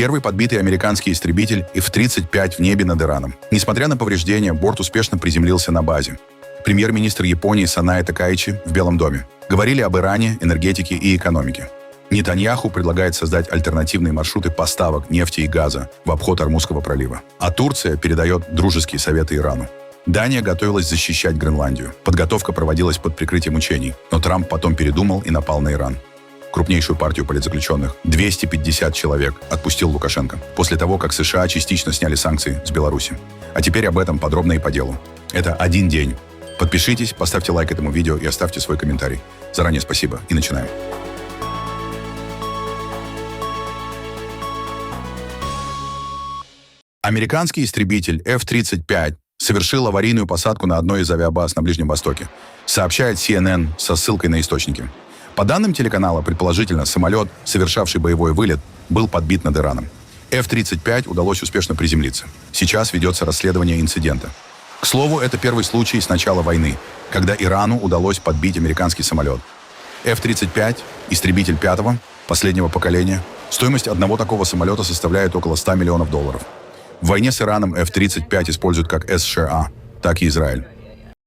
Первый подбитый американский истребитель F-35 в небе над Ираном. Несмотря на повреждения, борт успешно приземлился на базе. Премьер-министр Японии Санае Такаичи в Белом доме. Говорили об Иране, энергетике и экономике. Нетаньяху предлагает создать альтернативные маршруты поставок нефти и газа в обход Ормузского пролива. А Турция передает дружеские советы Ирану. Дания готовилась защищать Гренландию. Подготовка проводилась под прикрытием учений, но Трамп потом передумал и напал на Иран. Крупнейшую партию политзаключенных, 250 человек, отпустил Лукашенко, после того, как США частично сняли санкции с Беларуси. А теперь об этом подробно и по делу. Это один день. Подпишитесь, поставьте лайк этому видео и оставьте свой комментарий. Заранее спасибо и начинаем. Американский истребитель F-35 совершил аварийную посадку на одной из авиабаз на Ближнем Востоке, сообщает CNN со ссылкой на источники. По данным телеканала, предположительно, самолет, совершавший боевой вылет, был подбит над Ираном. F-35 удалось успешно приземлиться. Сейчас ведется расследование инцидента. К слову, это первый случай с начала войны, когда Ирану удалось подбить американский самолет. F-35, истребитель пятого, последнего поколения, стоимость одного такого самолета составляет около $100 миллионов. В войне с Ираном F-35 используют как США, так и Израиль.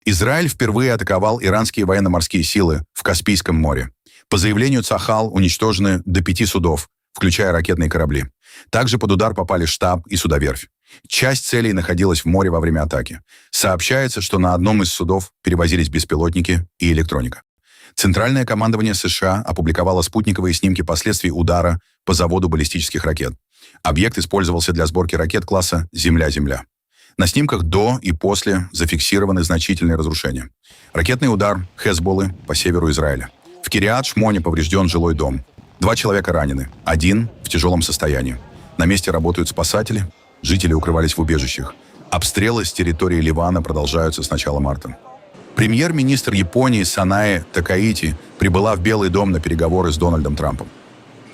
Израиль впервые атаковал иранские военно-морские силы в Каспийском море. По заявлению Цахал уничтожены до 5 судов, включая ракетные корабли. Также под удар попали штаб и судоверфь. Часть целей находилась в море во время атаки. Сообщается, что на одном из судов перевозились беспилотники и электроника. Центральное командование США опубликовало спутниковые снимки последствий удара по заводу баллистических ракет. Объект использовался для сборки ракет класса «Земля-Земля». На снимках до и после зафиксированы значительные разрушения. Ракетный удар Хезболлы по северу Израиля. В Кириат-Шмоне поврежден жилой дом. 2 человека ранены, 1 в тяжелом состоянии. На месте работают спасатели, жители укрывались в убежищах. Обстрелы с территории Ливана продолжаются с начала марта. Премьер-министр Японии Санае Такаичи прибыла в Белый дом на переговоры с Дональдом Трампом.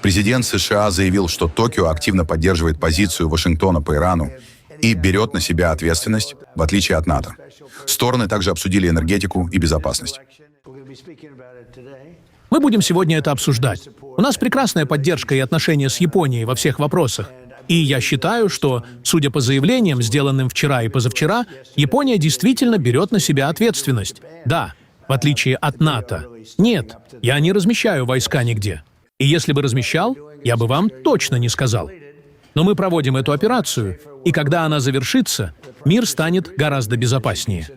Президент США заявил, что Токио активно поддерживает позицию Вашингтона по Ирану и берет на себя ответственность, в отличие от НАТО. Стороны также обсудили энергетику и безопасность. Мы будем сегодня это обсуждать. У нас прекрасная поддержка и отношения с Японией во всех вопросах. И я считаю, что, судя по заявлениям, сделанным вчера и позавчера, Япония действительно берет на себя ответственность. Да, в отличие от НАТО. Нет, я не размещаю войска нигде. И если бы размещал, я бы вам точно не сказал. Но мы проводим эту операцию, и когда она завершится, мир станет гораздо безопаснее.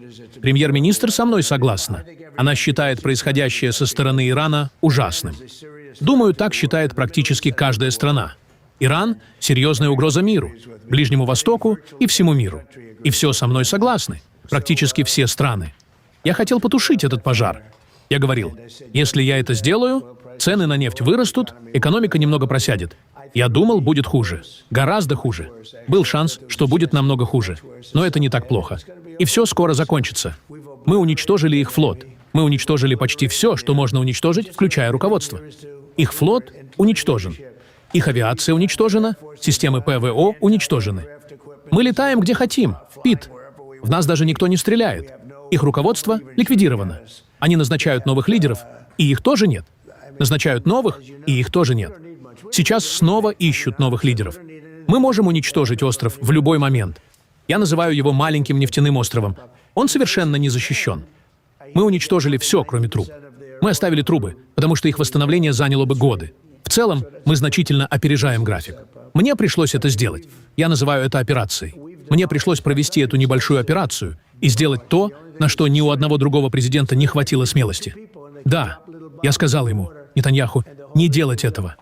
Премьер-министр со мной согласна. Она считает происходящее со стороны Ирана ужасным. Думаю, так считает практически каждая страна. Иран — серьезная угроза миру, Ближнему Востоку и всему миру. И все со мной согласны, практически все страны. Я хотел потушить этот пожар. Я говорил, если я это сделаю, цены на нефть вырастут, экономика немного просядет. Я думал, будет хуже. Гораздо хуже. Был шанс, что будет намного хуже. Но это не так плохо. И все скоро закончится. Мы уничтожили их флот. Мы уничтожили почти все, что можно уничтожить, включая руководство. Их флот уничтожен. Их авиация уничтожена, системы ПВО уничтожены. Мы летаем где хотим, в ПИТ. В нас даже никто не стреляет. Их руководство ликвидировано. Они назначают новых лидеров, и их тоже нет. Назначают новых, и их тоже нет. Сейчас снова ищут новых лидеров. Мы можем уничтожить остров в любой момент. Я называю его маленьким нефтяным островом. Он совершенно не защищен. Мы уничтожили все, кроме труб. Мы оставили трубы, потому что их восстановление заняло бы годы. В целом, мы значительно опережаем график. Мне пришлось это сделать. Я называю это операцией. Мне пришлось провести эту небольшую операцию и сделать то, на что ни у одного другого президента не хватило смелости. Да, я сказал ему, Нетаньяху, не делать этого.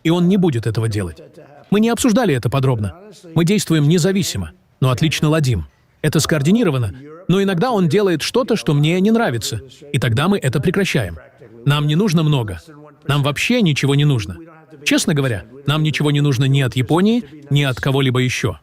И он не будет этого делать. Мы не обсуждали это подробно. Мы действуем независимо, но отлично ладим. Это скоординировано, но иногда он делает что-то, что мне не нравится, и тогда мы это прекращаем. Нам не нужно много. Нам вообще ничего не нужно. Честно говоря, нам ничего не нужно ни от Японии, ни от кого-либо еще.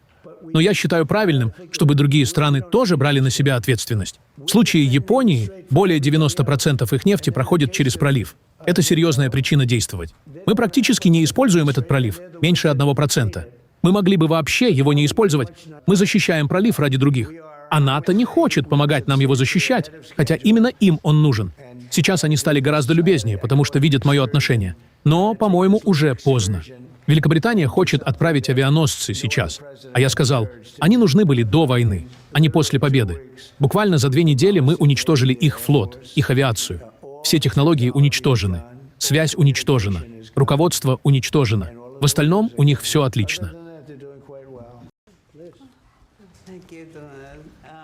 Но я считаю правильным, чтобы другие страны тоже брали на себя ответственность. В случае Японии более 90% их нефти проходит через пролив. Это серьезная причина действовать. Мы практически не используем этот пролив, меньше 1%. Мы могли бы вообще его не использовать. Мы защищаем пролив ради других. А НАТО не хочет помогать нам его защищать, хотя именно им он нужен. Сейчас они стали гораздо любезнее, потому что видят мое отношение. Но, по-моему, уже поздно. Великобритания хочет отправить авианосцы сейчас. А я сказал, они нужны были до войны, а не после победы. Буквально за 2 недели мы уничтожили их флот, их авиацию. Все технологии уничтожены. Связь уничтожена. Руководство уничтожено. В остальном у них все отлично.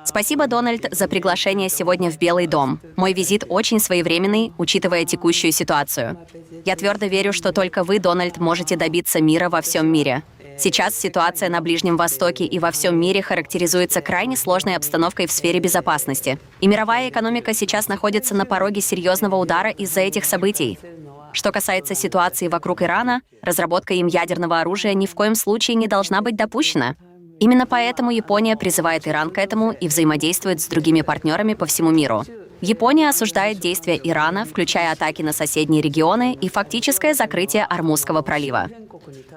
Спасибо, Дональд, за приглашение сегодня в Белый дом. Мой визит очень своевременный, учитывая текущую ситуацию. Я твердо верю, что только вы, Дональд, можете добиться мира во всем мире. Сейчас ситуация на Ближнем Востоке и во всем мире характеризуется крайне сложной обстановкой в сфере безопасности. И мировая экономика сейчас находится на пороге серьезного удара из-за этих событий. Что касается ситуации вокруг Ирана, разработка им ядерного оружия ни в коем случае не должна быть допущена. Именно поэтому Япония призывает Иран к этому и взаимодействует с другими партнерами по всему миру. Япония осуждает действия Ирана, включая атаки на соседние регионы и фактическое закрытие Ормузского пролива.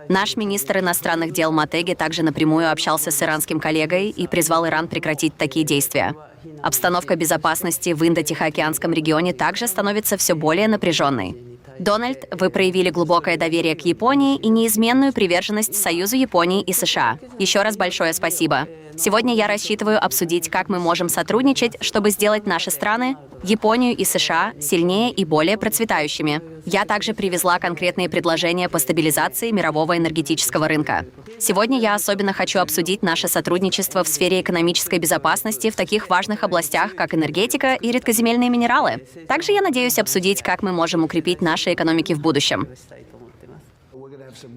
Наш министр иностранных дел Матеги также напрямую общался с иранским коллегой и призвал Иран прекратить такие действия. Обстановка безопасности в Индо-Тихоокеанском регионе также становится все более напряженной. Дональд, вы проявили глубокое доверие к Японии и неизменную приверженность Союзу Японии и США. Еще раз большое спасибо. Сегодня я рассчитываю обсудить, как мы можем сотрудничать, чтобы сделать наши страны, Японию и США, сильнее и более процветающими. Я также привезла конкретные предложения по стабилизации мирового энергетического рынка. Сегодня я особенно хочу обсудить наше сотрудничество в сфере экономической безопасности в таких важных областях, как энергетика и редкоземельные минералы. Также я надеюсь обсудить, как мы можем укрепить наши экономики в будущем.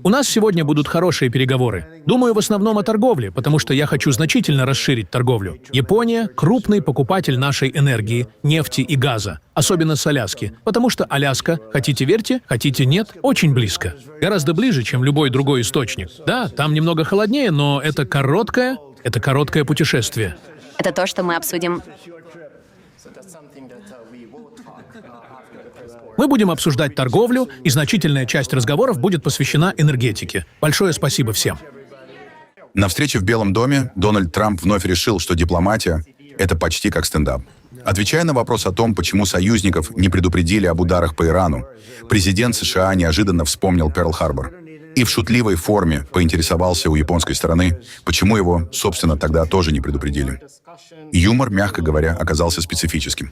У нас сегодня будут хорошие переговоры. Думаю, в основном о торговле, потому что я хочу значительно расширить торговлю. Япония – крупный покупатель нашей энергии, нефти и газа, особенно с Аляски, потому что Аляска, хотите верьте, хотите нет, очень близко. Гораздо ближе, чем любой другой источник. Да, там немного холоднее, но это короткое путешествие. Это то, что мы обсудим. Мы будем обсуждать торговлю, и значительная часть разговоров будет посвящена энергетике. Большое спасибо всем. На встрече в Белом доме Дональд Трамп вновь решил, что дипломатия — это почти как стендап. Отвечая на вопрос о том, почему союзников не предупредили об ударах по Ирану, президент США неожиданно вспомнил Перл-Харбор и в шутливой форме поинтересовался у японской стороны, почему его, собственно, тогда тоже не предупредили. Юмор, мягко говоря, оказался специфическим.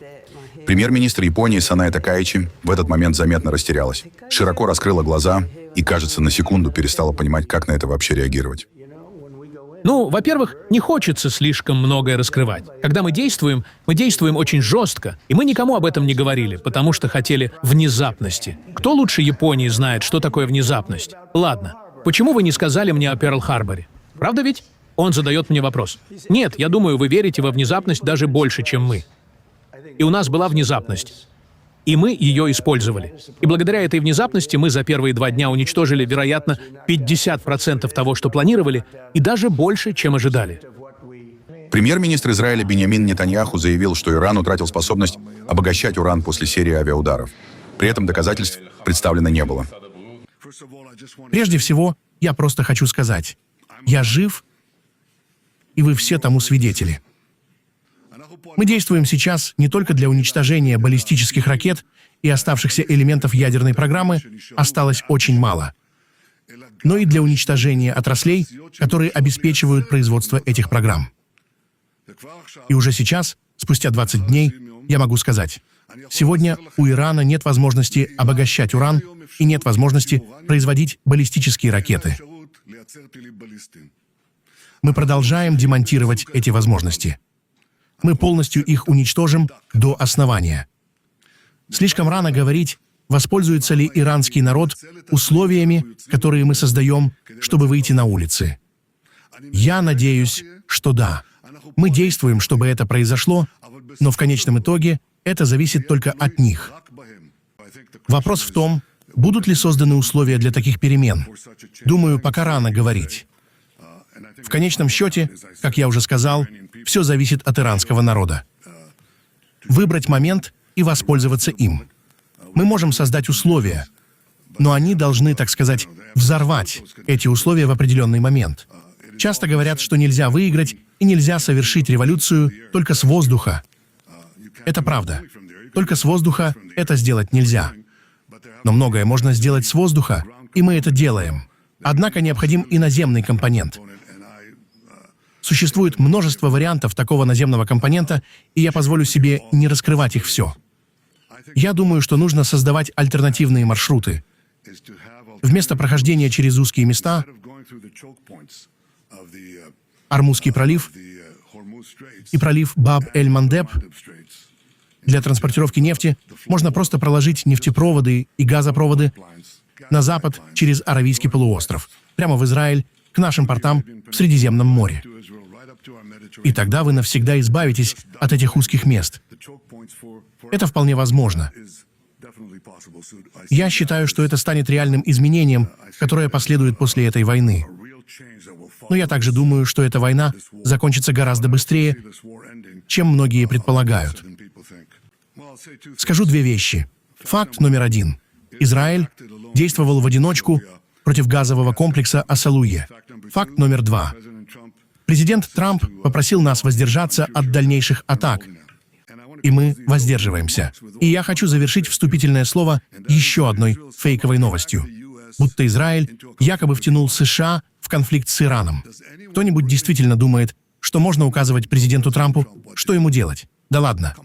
Премьер-министр Японии Санае Такаичи в этот момент заметно растерялась, широко раскрыла глаза и, кажется, на секунду перестала понимать, как на это вообще реагировать. Ну, во-первых, не хочется слишком многое раскрывать. Когда мы действуем очень жестко, и мы никому об этом не говорили, потому что хотели внезапности. Кто лучше Японии знает, что такое внезапность? Ладно, почему вы не сказали мне о Перл-Харборе? Правда ведь? Он задает мне вопрос. Нет, я думаю, вы верите во внезапность даже больше, чем мы. И у нас была внезапность. И мы ее использовали. И благодаря этой внезапности мы за первые 2 дня уничтожили, вероятно, 50% того, что планировали, и даже больше, чем ожидали. Премьер-министр Израиля Биньямин Нетаньяху заявил, что Иран утратил способность обогащать уран после серии авиаударов. При этом доказательств представлено не было. Прежде всего, я просто хочу сказать, я жив, и вы все тому свидетели. Мы действуем сейчас не только для уничтожения баллистических ракет и оставшихся элементов ядерной программы осталось очень мало, но и для уничтожения отраслей, которые обеспечивают производство этих программ. И уже сейчас, спустя 20 дней, я могу сказать, сегодня у Ирана нет возможности обогащать уран и нет возможности производить баллистические ракеты. Мы продолжаем демонтировать эти возможности. Мы полностью их уничтожим до основания. Слишком рано говорить, воспользуется ли иранский народ условиями, которые мы создаем, чтобы выйти на улицы. Я надеюсь, что да. Мы действуем, чтобы это произошло, но в конечном итоге это зависит только от них. Вопрос в том, будут ли созданы условия для таких перемен. Думаю, пока рано говорить. В конечном счете, как я уже сказал, все зависит от иранского народа. Выбрать момент и воспользоваться им. Мы можем создать условия, но они должны, так сказать, взорвать эти условия в определенный момент. Часто говорят, что нельзя выиграть и нельзя совершить революцию только с воздуха. Это правда. Только с воздуха это сделать нельзя. Но многое можно сделать с воздуха, и мы это делаем. Однако необходим и наземный компонент. Существует множество вариантов такого наземного компонента, и я позволю себе не раскрывать их все. Я думаю, что нужно создавать альтернативные маршруты. Вместо прохождения через узкие места, Ормузский пролив и пролив Баб-эль-Мандеб, для транспортировки нефти можно просто проложить нефтепроводы и газопроводы на запад через Аравийский полуостров, прямо в Израиль, к нашим портам в Средиземном море. И тогда вы навсегда избавитесь от этих узких мест. Это вполне возможно. Я считаю, что это станет реальным изменением, которое последует после этой войны. Но я также думаю, что эта война закончится гораздо быстрее, чем многие предполагают. Скажу две вещи. Факт номер один. Израиль действовал в одиночку против газового комплекса Асалуе. Факт номер два. Президент Трамп попросил нас воздержаться от дальнейших атак, и мы воздерживаемся. И я хочу завершить вступительное слово еще одной фейковой новостью. Будто Израиль якобы втянул США в конфликт с Ираном. Кто-нибудь действительно думает, что можно указывать президенту Трампу, что ему делать? Да ладно.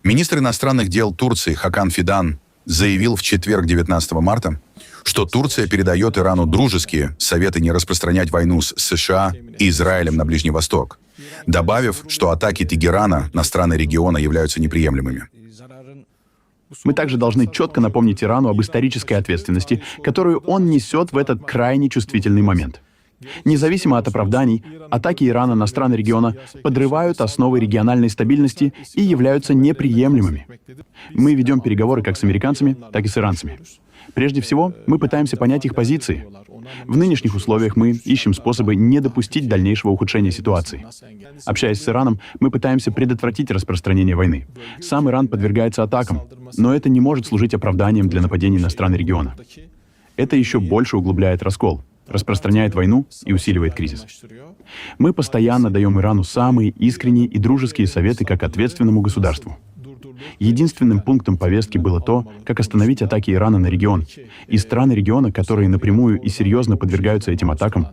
Министр иностранных дел Турции Хакан Фидан заявил в четверг, 19 марта, что Турция передает Ирану дружеские советы не распространять войну с США и Израилем на Ближний Восток, добавив, что атаки Тегерана на страны региона являются неприемлемыми. Мы также должны четко напомнить Ирану об исторической ответственности, которую он несет в этот крайне чувствительный момент. Независимо от оправданий, атаки Ирана на страны региона подрывают основы региональной стабильности и являются неприемлемыми. Мы ведем переговоры как с американцами, так и с иранцами. Прежде всего, мы пытаемся понять их позиции. В нынешних условиях мы ищем способы не допустить дальнейшего ухудшения ситуации. Общаясь с Ираном, мы пытаемся предотвратить распространение войны. Сам Иран подвергается атакам, но это не может служить оправданием для нападений на страны региона. Это еще больше углубляет раскол, распространяет войну и усиливает кризис. Мы постоянно даем Ирану самые искренние и дружеские советы как ответственному государству. Единственным пунктом повестки было то, как остановить атаки Ирана на регион. И страны региона, которые напрямую и серьезно подвергаются этим атакам,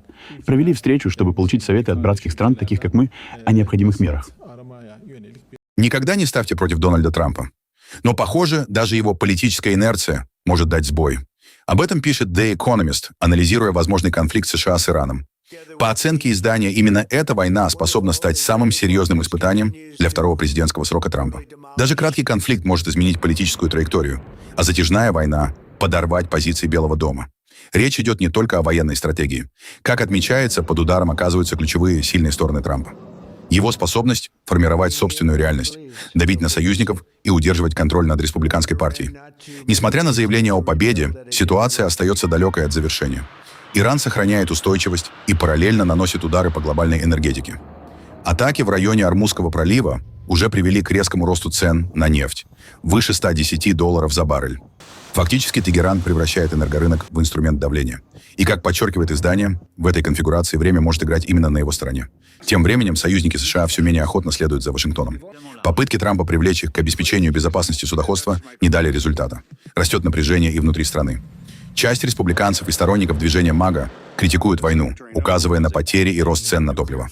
провели встречу, чтобы получить советы от братских стран, таких как мы, о необходимых мерах. Никогда не ставьте против Дональда Трампа. Но, похоже, даже его политическая инерция может дать сбой. Об этом пишет The Economist, анализируя возможный конфликт США с Ираном. По оценке издания, именно эта война способна стать самым серьезным испытанием для второго президентского срока Трампа. Даже краткий конфликт может изменить политическую траекторию, а затяжная война — подорвать позиции Белого дома. Речь идет не только о военной стратегии. Как отмечается, под ударом оказываются ключевые сильные стороны Трампа. Его способность формировать собственную реальность, давить на союзников и удерживать контроль над республиканской партией. Несмотря на заявление о победе, ситуация остается далекой от завершения. Иран сохраняет устойчивость и параллельно наносит удары по глобальной энергетике. Атаки в районе Ормузского пролива уже привели к резкому росту цен на нефть, выше $110 за баррель. Фактически Тегеран превращает энергорынок в инструмент давления. И, как подчеркивает издание, в этой конфигурации время может играть именно на его стороне. Тем временем союзники США все менее охотно следуют за Вашингтоном. Попытки Трампа привлечь их к обеспечению безопасности судоходства не дали результата. Растет напряжение и внутри страны. Часть республиканцев и сторонников движения МАГА критикуют войну, указывая на потери и рост цен на топливо.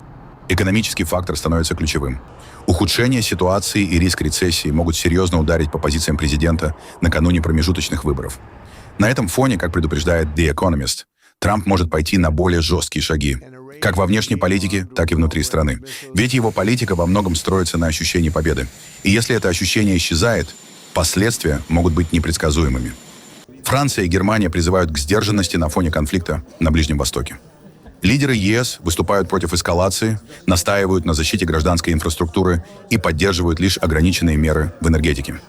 Экономический фактор становится ключевым. Ухудшение ситуации и риск рецессии могут серьезно ударить по позициям президента накануне промежуточных выборов. На этом фоне, как предупреждает The Economist, Трамп может пойти на более жесткие шаги, как во внешней политике, так и внутри страны. Ведь его политика во многом строится на ощущении победы. И если это ощущение исчезает, последствия могут быть непредсказуемыми. Франция и Германия призывают к сдержанности на фоне конфликта на Ближнем Востоке. Лидеры ЕС выступают против эскалации, настаивают на защите гражданской инфраструктуры и поддерживают лишь ограниченные меры в энергетике.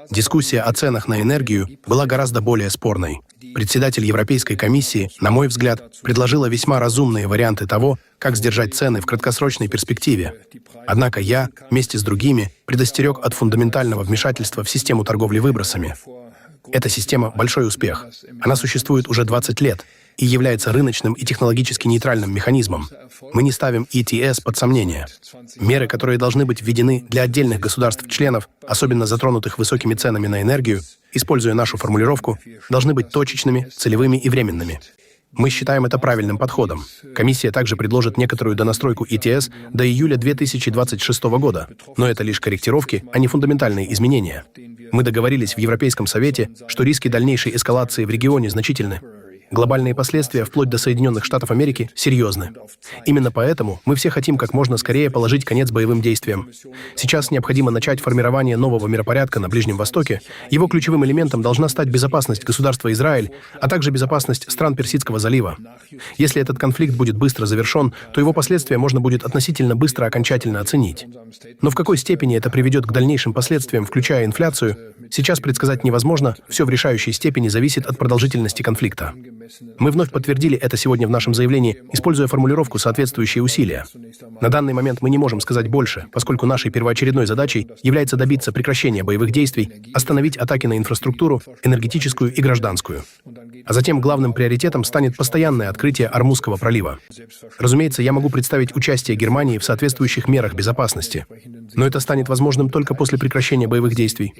Дискуссия о ценах на энергию была гораздо более спорной. Председатель Европейской комиссии, на мой взгляд, предложила весьма разумные варианты того, как сдержать цены в краткосрочной перспективе. Однако я, вместе с другими, предостерег от фундаментального вмешательства в систему торговли выбросами. Эта система — большой успех. Она существует уже 20 лет, и является рыночным и технологически нейтральным механизмом. Мы не ставим ETS под сомнение. Меры, которые должны быть введены для отдельных государств-членов, особенно затронутых высокими ценами на энергию, используя нашу формулировку, должны быть точечными, целевыми и временными. Мы считаем это правильным подходом. Комиссия также предложит некоторую донастройку ETS до июля 2026 года, но это лишь корректировки, а не фундаментальные изменения. Мы договорились в Европейском Совете, что риски дальнейшей эскалации в регионе значительны. Глобальные последствия, вплоть до Соединенных Штатов Америки, серьезны. Именно поэтому мы все хотим как можно скорее положить конец боевым действиям. Сейчас необходимо начать формирование нового миропорядка на Ближнем Востоке. Его ключевым элементом должна стать безопасность государства Израиль, а также безопасность стран Персидского залива. Если этот конфликт будет быстро завершен, то его последствия можно будет относительно быстро окончательно оценить. Но в какой степени это приведет к дальнейшим последствиям, включая инфляцию, сейчас предсказать невозможно, все в решающей степени зависит от продолжительности конфликта. Мы вновь подтвердили это сегодня в нашем заявлении, используя формулировку «соответствующие усилия». На данный момент мы не можем сказать больше, поскольку нашей первоочередной задачей является добиться прекращения боевых действий, остановить атаки на инфраструктуру, энергетическую и гражданскую. А затем главным приоритетом станет постоянное открытие Ормузского пролива. Разумеется, я могу представить участие Германии в соответствующих мерах безопасности. Но это станет возможным только после прекращения боевых действий.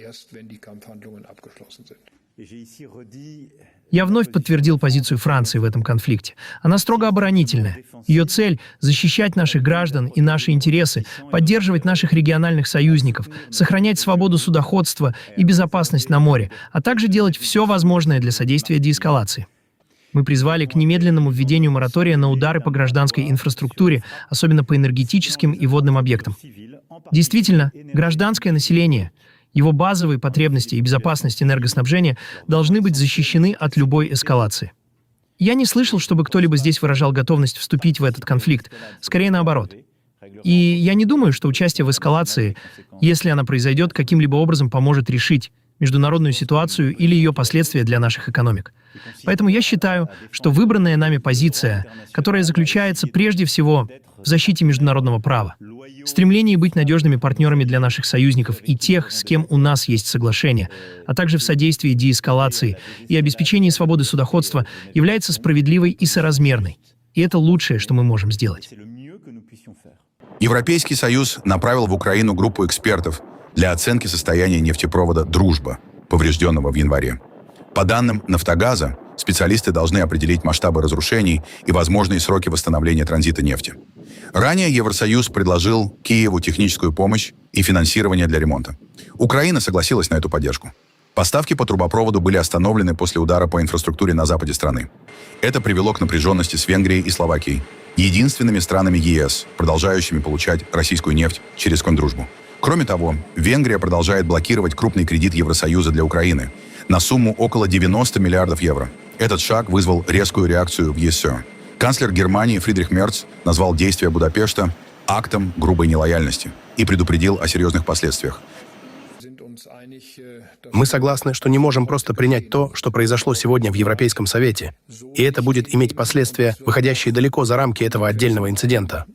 Я вновь подтвердил позицию Франции в этом конфликте. Она строго оборонительная. Ее цель — защищать наших граждан и наши интересы, поддерживать наших региональных союзников, сохранять свободу судоходства и безопасность на море, а также делать все возможное для содействия деэскалации. Мы призвали к немедленному введению моратория на удары по гражданской инфраструктуре, особенно по энергетическим и водным объектам. Действительно, гражданское население, его базовые потребности и безопасность энергоснабжения должны быть защищены от любой эскалации. Я не слышал, чтобы кто-либо здесь выражал готовность вступить в этот конфликт, скорее наоборот. И я не думаю, что участие в эскалации, если она произойдет, каким-либо образом поможет решить международную ситуацию или ее последствия для наших экономик. Поэтому я считаю, что выбранная нами позиция, которая заключается прежде всего в защите международного права, стремлении быть надежными партнерами для наших союзников и тех, с кем у нас есть соглашение, а также в содействии деэскалации и обеспечении свободы судоходства, является справедливой и соразмерной. И это лучшее, что мы можем сделать. Европейский Союз направил в Украину группу экспертов для оценки состояния нефтепровода «Дружба», поврежденного в январе. По данным «Нафтогаза», специалисты должны определить масштабы разрушений и возможные сроки восстановления транзита нефти. Ранее Евросоюз предложил Киеву техническую помощь и финансирование для ремонта. Украина согласилась на эту поддержку. Поставки по трубопроводу были остановлены после удара по инфраструктуре на западе страны. Это привело к напряженности с Венгрией и Словакией, единственными странами ЕС, продолжающими получать российскую нефть через Кондружбу. Кроме того, Венгрия продолжает блокировать крупный кредит Евросоюза для Украины на сумму около 90 миллиардов евро. Этот шаг вызвал резкую реакцию в ЕС. Канцлер Германии Фридрих Мерц назвал действия Будапешта актом грубой нелояльности и предупредил о серьезных последствиях. Мы согласны, что не можем просто принять то, что произошло сегодня в Европейском Совете, и это будет иметь последствия, выходящие далеко за рамки этого отдельного инцидента.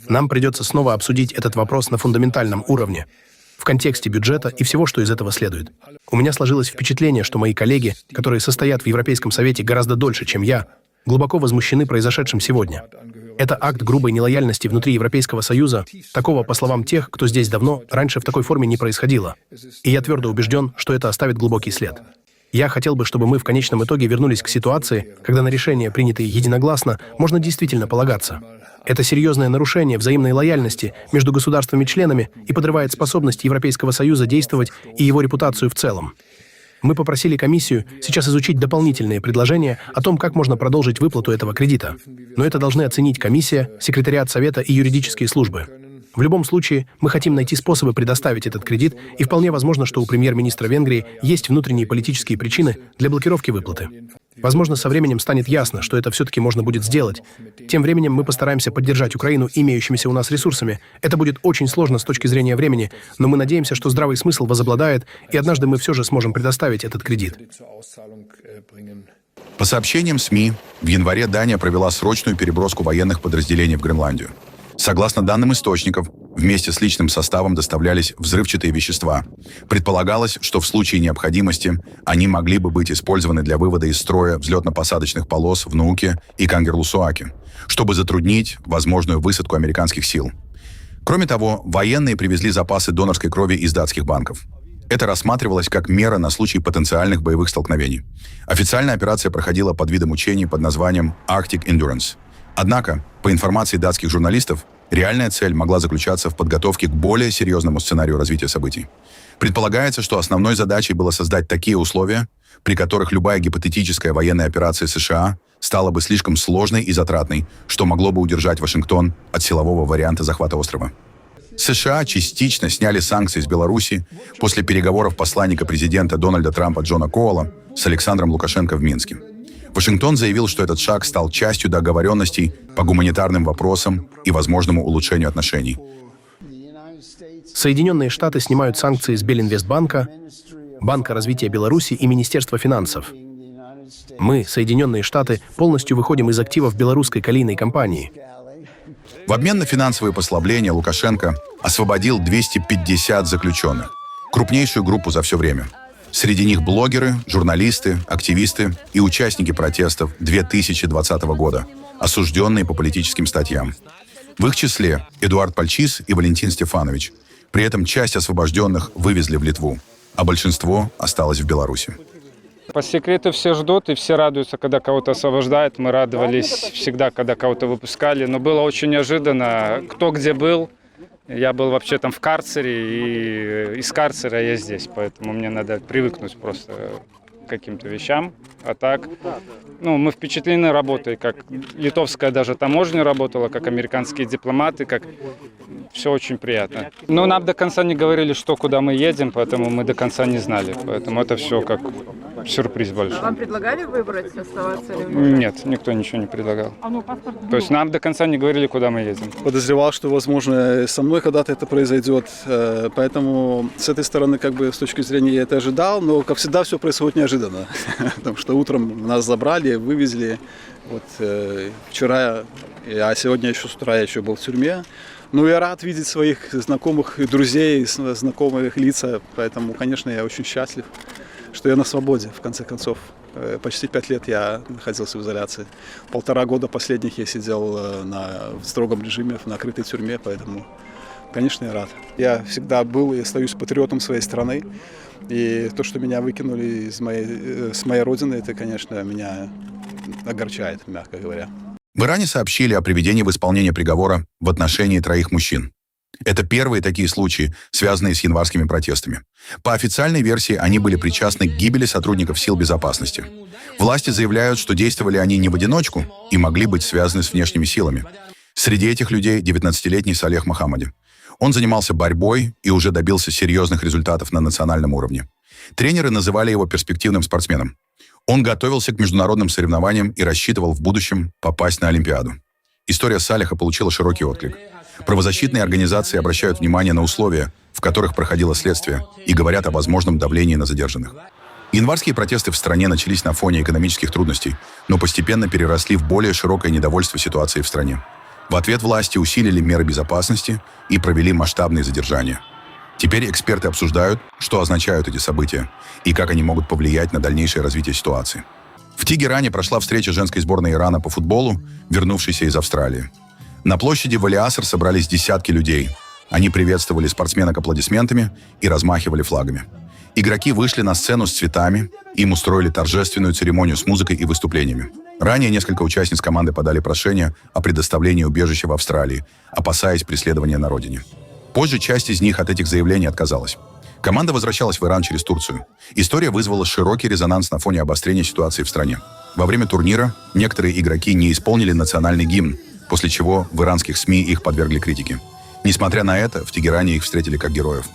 Нам придется снова обсудить этот вопрос на фундаментальном уровне, в контексте бюджета и всего, что из этого следует. У меня сложилось впечатление, что мои коллеги, которые состоят в Европейском Совете гораздо дольше, чем я, глубоко возмущены произошедшим сегодня. Это акт грубой нелояльности внутри Европейского Союза. Такого, по словам тех, кто здесь давно, раньше в такой форме не происходило. И я твердо убежден, что это оставит глубокий след. Я хотел бы, чтобы мы в конечном итоге вернулись к ситуации, когда на решения, принятые единогласно, можно действительно полагаться. Это серьезное нарушение взаимной лояльности между государствами-членами и подрывает способность Европейского Союза действовать и его репутацию в целом. Мы попросили комиссию сейчас изучить дополнительные предложения о том, как можно продолжить выплату этого кредита. Но это должны оценить комиссия, секретариат Совета и юридические службы. В любом случае, мы хотим найти способы предоставить этот кредит, и вполне возможно, что у премьер-министра Венгрии есть внутренние политические причины для блокировки выплаты. Возможно, со временем станет ясно, что это все-таки можно будет сделать. Тем временем мы постараемся поддержать Украину имеющимися у нас ресурсами. Это будет очень сложно с точки зрения времени, но мы надеемся, что здравый смысл возобладает, и однажды мы все же сможем предоставить этот кредит. По сообщениям СМИ, в январе Дания провела срочную переброску военных подразделений в Гренландию. Согласно данным источников, Вместе с личным составом доставлялись взрывчатые вещества. Предполагалось, что в случае необходимости они могли бы быть использованы для вывода из строя взлетно-посадочных полос в Нууке и Кангерлусуаке, чтобы затруднить возможную высадку американских сил. Кроме того, военные привезли запасы донорской крови из датских банков. Это рассматривалось как мера на случай потенциальных боевых столкновений. Официальная операция проходила под видом учений под названием Arctic Endurance. Однако, по информации датских журналистов, реальная цель могла заключаться в подготовке к более серьезному сценарию развития событий. Предполагается, что основной задачей было создать такие условия, при которых любая гипотетическая военная операция США стала бы слишком сложной и затратной, что могло бы удержать Вашингтон от силового варианта захвата острова. США частично сняли санкции с Беларуси после переговоров посланника президента Дональда Трампа Джона Коула с Александром Лукашенко в Минске. Вашингтон заявил, что этот шаг стал частью договоренностей по гуманитарным вопросам и возможному улучшению отношений. Соединенные Штаты снимают санкции с Белинвестбанка, Банка развития Беларуси и Министерства финансов. Мы, Соединенные Штаты, полностью выходим из активов белорусской калийной компании. В обмен на финансовые послабления Лукашенко освободил 250 заключенных, крупнейшую группу за все время. Среди них блогеры, журналисты, активисты и участники протестов 2020 года, осужденные по политическим статьям. В их числе Эдуард Пальчис и Валентин Стефанович. При этом часть освобожденных вывезли в Литву, а большинство осталось в Беларуси. По секрету все ждут и все радуются, когда кого-то освобождают. Мы радовались всегда, когда кого-то выпускали. Но было очень неожиданно, кто где был. Я был вообще там в карцере, и из карцера я здесь. Поэтому мне надо привыкнуть просто к каким-то вещам. А так, мы впечатлены работой, как литовская даже таможня работала, как американские дипломаты, как все очень приятно. Но нам до конца не говорили, куда мы едем, поэтому мы до конца не знали. Поэтому это все как сюрприз большой. Вам предлагали выбрать, оставаться или уезжать? Нет, никто ничего не предлагал. То есть нам до конца не говорили, куда мы едем. Подозревал, что, возможно, со мной когда-то это произойдет. Поэтому с этой стороны, с точки зрения, я это ожидал, но, как всегда, все происходит неожиданно. Потому что утром нас забрали, вывезли. Вчера, а сегодня еще с утра я еще был в тюрьме. Я рад видеть своих знакомых и друзей, знакомых лица. Поэтому, конечно, я очень счастлив, что я на свободе, в конце концов. Почти 5 лет я находился в изоляции. 1,5 года последних я сидел в строгом режиме, в накрытой тюрьме, поэтому, конечно, я рад. Я всегда был и остаюсь патриотом своей страны. И то, что меня выкинули с моей родины, это, конечно, меня огорчает, мягко говоря. В Иране сообщили о приведении в исполнение приговора в отношении 3 мужчин. Это первые такие случаи, связанные с январскими протестами. По официальной версии, они были причастны к гибели сотрудников сил безопасности. Власти заявляют, что действовали они не в одиночку и могли быть связаны с внешними силами. Среди этих людей 19-летний Салех Мохаммади. Он занимался борьбой и уже добился серьезных результатов на национальном уровне. Тренеры называли его перспективным спортсменом. Он готовился к международным соревнованиям и рассчитывал в будущем попасть на Олимпиаду. История Салеха получила широкий отклик. Правозащитные организации обращают внимание на условия, в которых проходило следствие, и говорят о возможном давлении на задержанных. Январские протесты в стране начались на фоне экономических трудностей, но постепенно переросли в более широкое недовольство ситуацией в стране. В ответ власти усилили меры безопасности и провели масштабные задержания. Теперь эксперты обсуждают, что означают эти события и как они могут повлиять на дальнейшее развитие ситуации. В Тегеране прошла встреча женской сборной Ирана по футболу, вернувшейся из Австралии. На площади Вали-Аср собрались десятки людей. Они приветствовали спортсменок аплодисментами и размахивали флагами. Игроки вышли на сцену с цветами, им устроили торжественную церемонию с музыкой и выступлениями. Ранее несколько участниц команды подали прошение о предоставлении убежища в Австралии, опасаясь преследования на родине. Позже часть из них от этих заявлений отказалась. Команда возвращалась в Иран через Турцию. История вызвала широкий резонанс на фоне обострения ситуации в стране. Во время турнира некоторые игроки не исполнили национальный гимн, после чего в иранских СМИ их подвергли критике. Несмотря на это, в Тегеране их встретили как героев.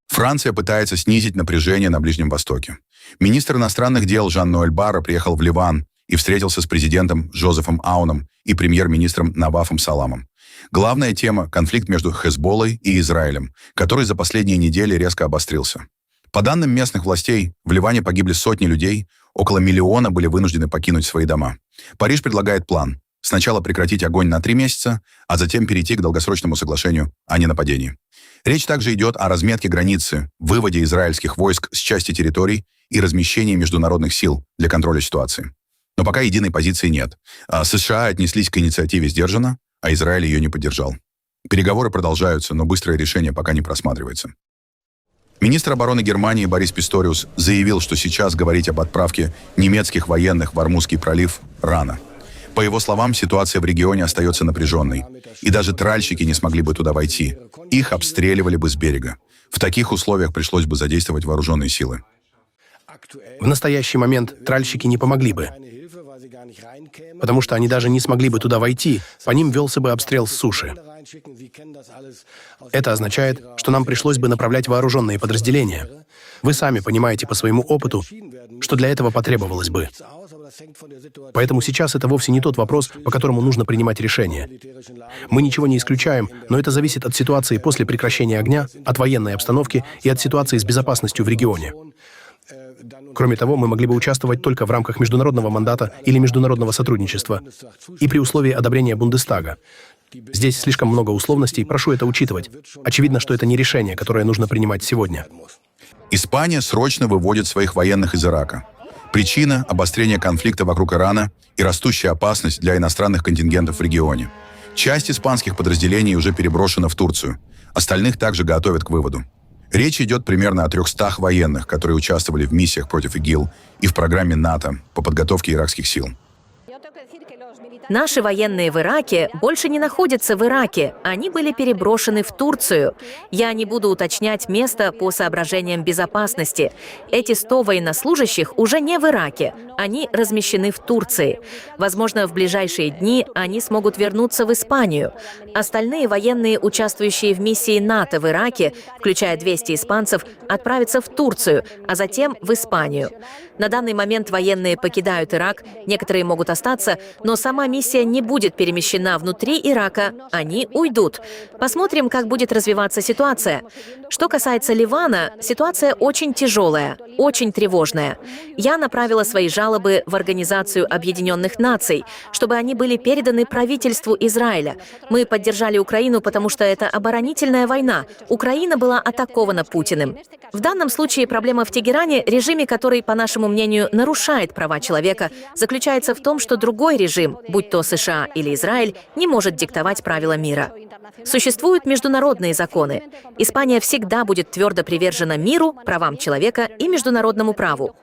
Франция пытается снизить напряжение на Ближнем Востоке. Министр иностранных дел Жан-Ноэль Барро приехал в Ливан и встретился с президентом Жозефом Ауном и премьер-министром Навафом Саламом. Главная тема – конфликт между Хезболлой и Израилем, который за последние недели резко обострился. По данным местных властей, в Ливане погибли сотни людей, около 1 миллиона были вынуждены покинуть свои дома. Париж предлагает план Сначала прекратить огонь на 3 месяца, а затем перейти к долгосрочному соглашению о ненападении. Речь также идет о разметке границы, выводе израильских войск с части территорий и размещении международных сил для контроля ситуации. Но пока единой позиции нет. США отнеслись к инициативе сдержанно, а Израиль ее не поддержал. Переговоры продолжаются, но быстрое решение пока не просматривается. Министр обороны Германии Борис Писториус заявил, что сейчас говорить об отправке немецких военных в Ормузский пролив рано. По его словам, ситуация в регионе остается напряженной, и даже тральщики не смогли бы туда войти. Их обстреливали бы с берега. В таких условиях пришлось бы задействовать вооруженные силы. В настоящий момент тральщики не помогли бы, потому что они даже не смогли бы туда войти, по ним велся бы обстрел с суши. Это означает, что нам пришлось бы направлять вооруженные подразделения. Вы сами понимаете по своему опыту, что для этого потребовалось бы. Поэтому сейчас это вовсе не тот вопрос, по которому нужно принимать решение. Мы ничего не исключаем, но это зависит от ситуации после прекращения огня, от военной обстановки и от ситуации с безопасностью в регионе. Кроме того, мы могли бы участвовать только в рамках международного мандата или международного сотрудничества и при условии одобрения Бундестага. Здесь слишком много условностей, прошу это учитывать. Очевидно, что это не решение, которое нужно принимать сегодня. Испания срочно выводит своих военных из Ирака. Причина – обострение конфликта вокруг Ирана и растущая опасность для иностранных контингентов в регионе. Часть испанских подразделений уже переброшена в Турцию. Остальных также готовят к выводу. Речь идет примерно о 300 военных, которые участвовали в миссиях против ИГИЛ и в программе НАТО по подготовке иракских сил. Наши военные в Ираке больше не находятся в Ираке. Они были переброшены в Турцию. Я не буду уточнять место по соображениям безопасности. Эти 100 военнослужащих уже не в Ираке. Они размещены в Турции. Возможно, в ближайшие дни они смогут вернуться в Испанию. Остальные военные, участвующие в миссии НАТО в Ираке, включая 200 испанцев, отправятся в Турцию, а затем в Испанию. На данный момент военные покидают Ирак, некоторые могут остаться, но сама миссия не будет перемещена внутри Ирака, они уйдут. Посмотрим, как будет развиваться ситуация. Что касается Ливана, ситуация очень тяжелая, очень тревожная. Я направила свои жалобы в Организацию Объединенных Наций, чтобы они были переданы правительству Израиля. Мы поддержали Украину, потому что это оборонительная война. Украина была атакована Путиным. В данном случае проблема в Тегеране, режиме, который, по нашему мнению, нарушает права человека, заключается в том, что другой режим, будь то США или Израиль, не может диктовать правила мира. Существуют международные законы. Испания всегда будет твердо привержена миру, правам человека и международному праву.